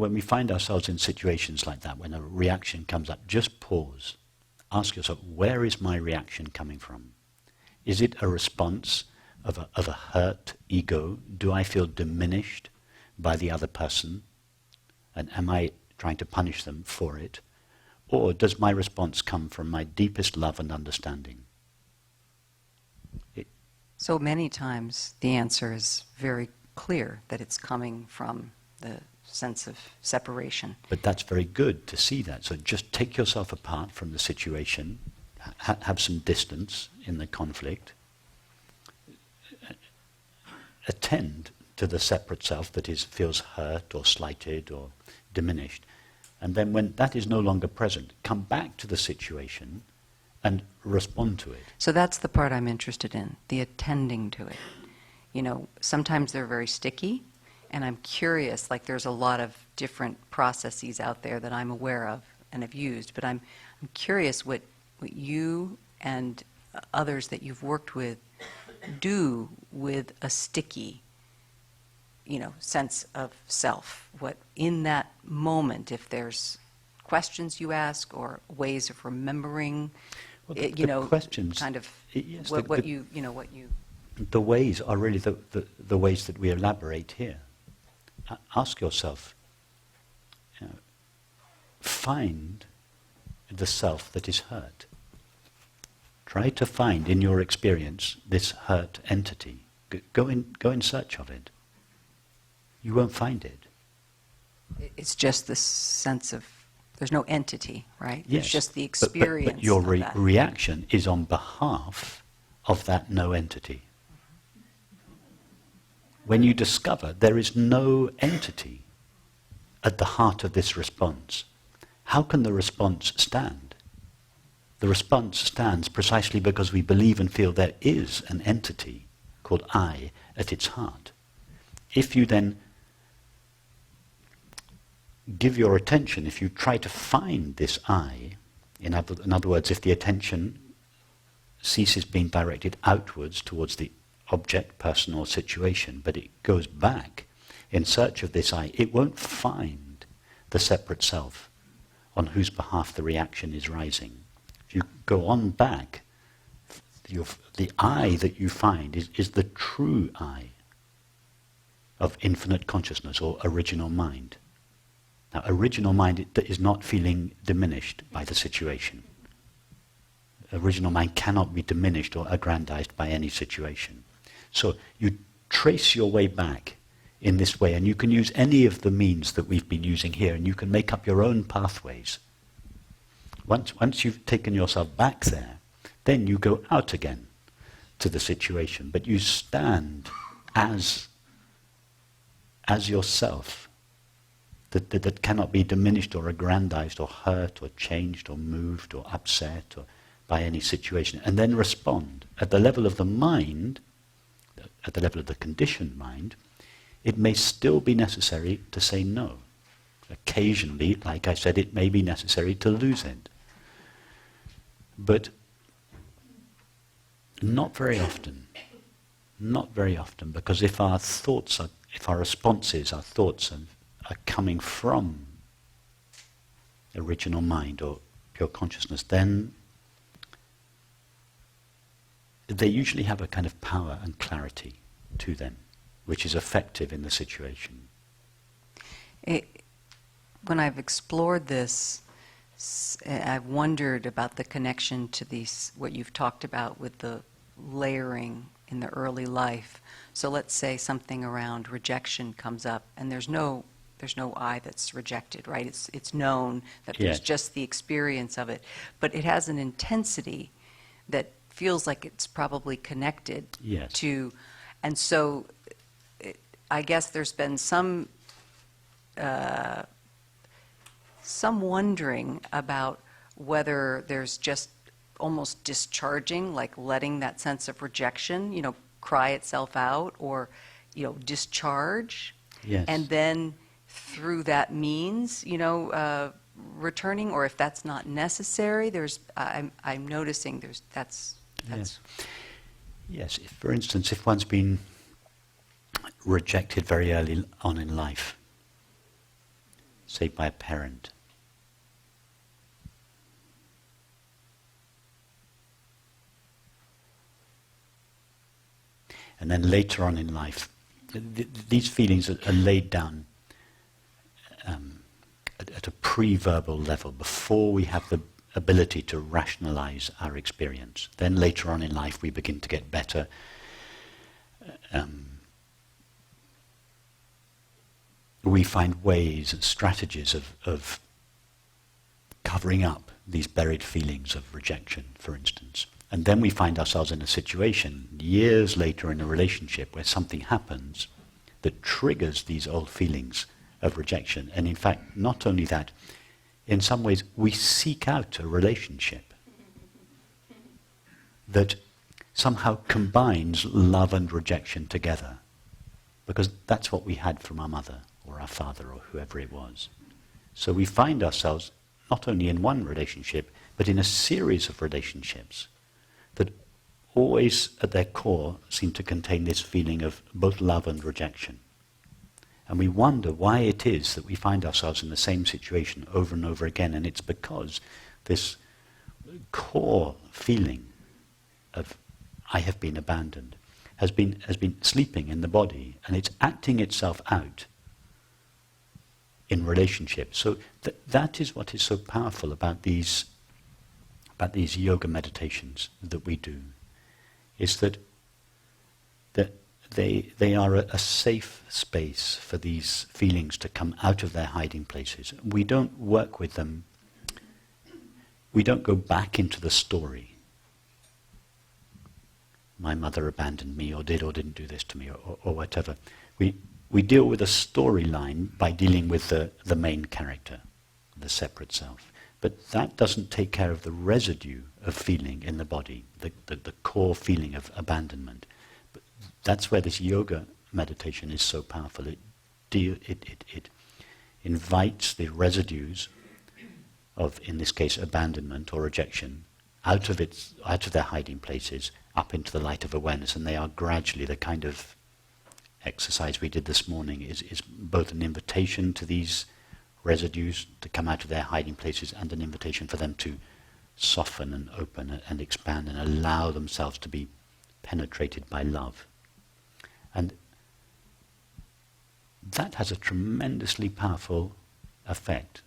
when we find ourselves in situations like that, when a reaction comes up, just pause. Ask yourself, where is my reaction coming from? Is it a response of a hurt ego? Do I feel diminished by the other person? And am I trying to punish them for it? Or does my response come from my deepest love and understanding? So many times the answer is very clear, that it's coming from the sense of separation. But that's very good to see that. So just take yourself apart from the situation, have some distance in the conflict, attend to the separate self that feels hurt or slighted or diminished. And then when that is no longer present, come back to the situation and respond to it. So that's the part I'm interested in, the attending to it. You know, sometimes they're very sticky, and I'm curious, like there's a lot of different processes out there that I'm aware of and have used, but I'm curious what you and others that you've worked with do with a sticky, sense of self. What in that moment, if there's questions you ask or ways of remembering, well, questions, kind of yes, what you. The ways are really the ways that we elaborate here. Ask yourself, find the self that is hurt. Try to find in your experience this hurt entity. Go in search of it. You won't find it. It's just the sense of, there's no entity, right? Yes, it's just the experience. But your of that. reaction is on behalf of that no entity. When you discover there is no entity at the heart of this response, how can the response stand? The response stands precisely because we believe and feel there is an entity called I at its heart. If you then give your attention, if you try to find this I, in other words, if the attention ceases being directed outwards towards the object, person or situation, but it goes back in search of this I, it won't find the separate self on whose behalf the reaction is rising. If you go on back, the I that you find is the true I of infinite consciousness or original mind. Now, original mind is not feeling diminished by the situation. Original mind cannot be diminished or aggrandized by any situation. So you trace your way back in this way, and you can use any of the means that we've been using here, and you can make up your own pathways. Once you've taken yourself back there, then you go out again to the situation, but you stand as yourself, that cannot be diminished or aggrandized or hurt or changed or moved or upset or by any situation, and then respond. At the level of the mind, at the level of the conditioned mind, it may still be necessary to say no. Occasionally, like I said, it may be necessary to lose it. But not very often. Not very often, because if our responses, our thoughts are coming from original mind or pure consciousness, then they usually have a kind of power and clarity to them, which is effective in the situation. When I've explored this, I've wondered about the connection to these, what you've talked about with the layering in the early life. So let's say something around rejection comes up, and there's no I that's rejected, right? It's known that there's just the experience of it, but it has an intensity that feels like it's probably connected to, and so I guess there's been some wondering about whether there's just almost discharging, like letting that sense of rejection, cry itself out, or, discharge, and then through that means, returning, or if that's not necessary, I'm noticing that's. Yes. For instance, if one's been rejected very early on in life, say by a parent. And then later on in life, these feelings are laid down at a pre-verbal level before we have the ability to rationalize our experience. Then later on in life we begin to get better. We find ways and strategies of covering up these buried feelings of rejection, for instance. And then we find ourselves in a situation years later in a relationship where something happens that triggers these old feelings of rejection. And in fact, not only that, in some ways we seek out a relationship that somehow combines love and rejection together. Because that's what we had from our mother or our father or whoever it was. So we find ourselves not only in one relationship, but in a series of relationships that always at their core seem to contain this feeling of both love and rejection. And we wonder why it is that we find ourselves in the same situation over and over again, and it's because this core feeling of I have been abandoned has been sleeping in the body, and it's acting itself out in relationships. So that is what is so powerful about these yoga meditations that we do, is that they are a safe space for these feelings to come out of their hiding places. We don't work with them. We don't go back into the story. My mother abandoned me, or did or didn't do this to me, or whatever. We deal with a storyline by dealing with the main character, the separate self. But that doesn't take care of the residue of feeling in the body, the core feeling of abandonment. But that's where this yoga meditation is so powerful. It invites the residues of, in this case, abandonment or rejection, out of their hiding places, up into the light of awareness, and they are gradually the kind of exercise we did this morning is both an invitation to these residues to come out of their hiding places and an invitation for them to soften and open and expand and allow themselves to be penetrated by love. And that has a tremendously powerful effect.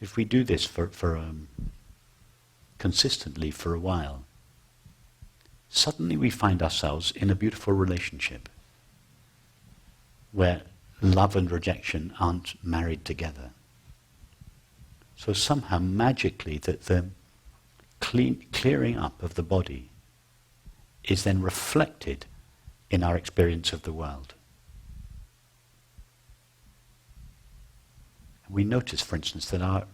If we do this for consistently for a while, suddenly we find ourselves in a beautiful relationship where love and rejection aren't married together. So somehow magically the clearing up of the body is then reflected in our experience of the world. We notice, for instance, that our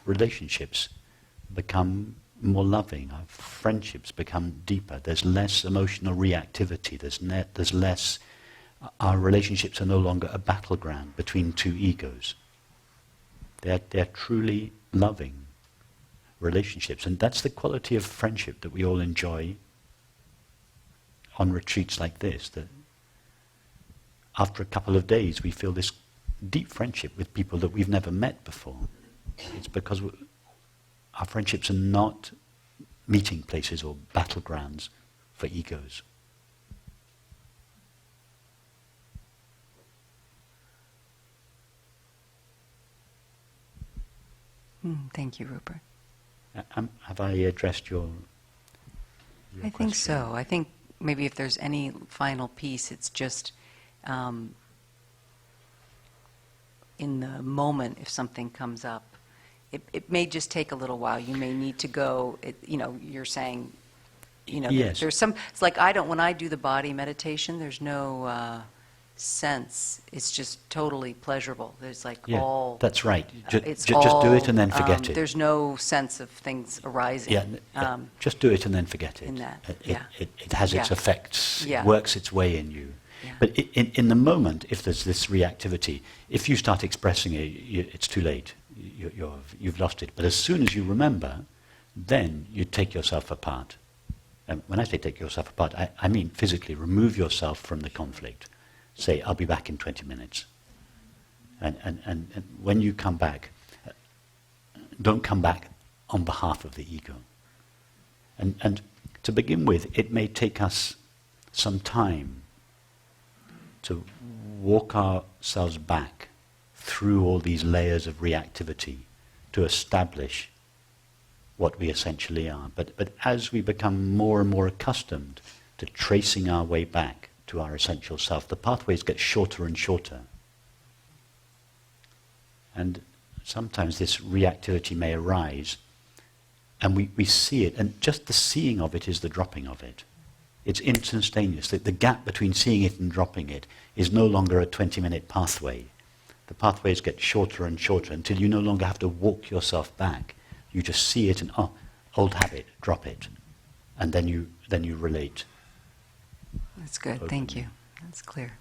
relationships become more loving, our friendships become deeper, there's less emotional reactivity, there's less. Our relationships are no longer a battleground between two egos. They're truly loving relationships, and that's the quality of friendship that we all enjoy on retreats like this, that after a couple of days we feel this deep friendship with people that we've never met before. It's because our friendships are not meeting places or battlegrounds for egos. Thank you, Rupert. Have I addressed your I think question? so. I think maybe if there's any final piece, it's just in the moment, if something comes up, it may just take a little while. You may need to go, you're saying, Yes. there's some, it's like when I do the body meditation, there's no sense. It's just totally pleasurable. There's like all... That's right. It's Just do it all, and then forget it. There's no sense of things arising. Just do it and then forget it. In that, It has its effects, Yeah. it works its way in you. Yeah. But in the moment, if there's this reactivity, if you start expressing it, it's too late. You've lost it. But as soon as you remember, then you take yourself apart. And when I say take yourself apart, I mean physically remove yourself from the conflict. Say, I'll be back in 20 minutes. And when you come back, don't come back on behalf of the ego. And to begin with, it may take us some time to walk ourselves back through all these layers of reactivity to establish what we essentially are. But as we become more and more accustomed to tracing our way back to our essential self, the pathways get shorter and shorter. And sometimes this reactivity may arise, and we see it, and just the seeing of it is the dropping of it. It's instantaneous. The gap between seeing it and dropping it is no longer a 20-minute pathway. The pathways get shorter and shorter until you no longer have to walk yourself back. You just see it and, old habit, drop it. And then you relate. That's good. Openly. Thank you. That's clear.